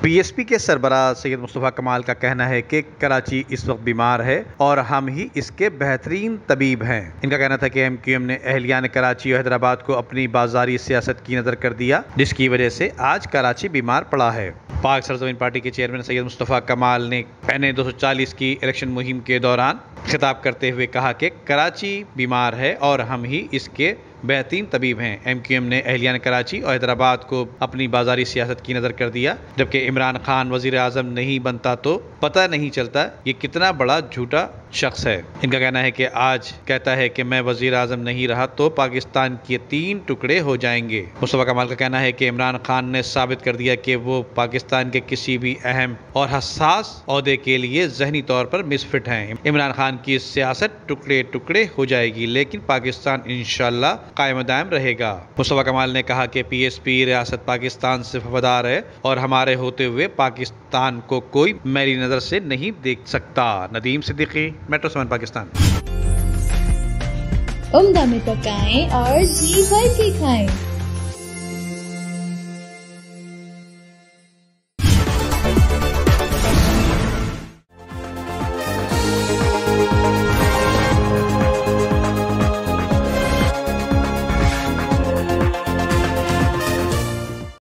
PSP के सरबराह सैयद मुस्तफ़ा कमाल का कहना है कि कराची इस वक्त बीमार है और हम ही इसके बेहतरीन तबीब हैं। इनका कहना था कि एमक्यूएम ने अहलियान कराची और हैदराबाद को अपनी बाजारी सियासत की नज़र कर दिया, जिसकी वजह से आज कराची बीमार पड़ा है। पाक सरजमीन पार्टी के चेयरमैन सैयद मुस्तफ़ा कमाल ने NA 240 की इलेक्शन मुहिम के दौरान खिताब करते हुए कहा कि कराची बीमार है और हम ही इसके बेहतरीन तबीब हैं। एमक्यूएम ने अहलियान कराची और हैदराबाद को अपनी बाजारी सियासत की नज़र कर दिया। जबकि इमरान खान वज़ीर आज़म नहीं बनता तो पता नहीं चलता ये कितना बड़ा झूठा शख्स है। इनका कहना है कि आज कहता है कि मैं वज़ीर आज़म नहीं रहा तो पाकिस्तान के 3 टुकड़े हो जाएंगे। मुस्तफ़ा कमाल का कहना है कि इमरान खान ने साबित कर दिया कि वो पाकिस्तान के किसी भी अहम और हसास ओहदे के लिए ज़हनी तौर पर मिसफिट हैं। इमरान खान की सियासत टुकड़े टुकड़े हो जाएगी, लेकिन पाकिस्तान इंशाअल्लाह कायम दायम रहेगा। मुस्तफ़ा कमाल ने कहा कि पीएसपी रियासत पाकिस्तान से वफादार है और हमारे होते हुए पाकिस्तान को कोई मेरी नज़र से नहीं देख सकता। नदीम सिद्दीकी, मेट्रो 7 पाकिस्तान। उम्दा में पकाएं और जी भर के खाएं।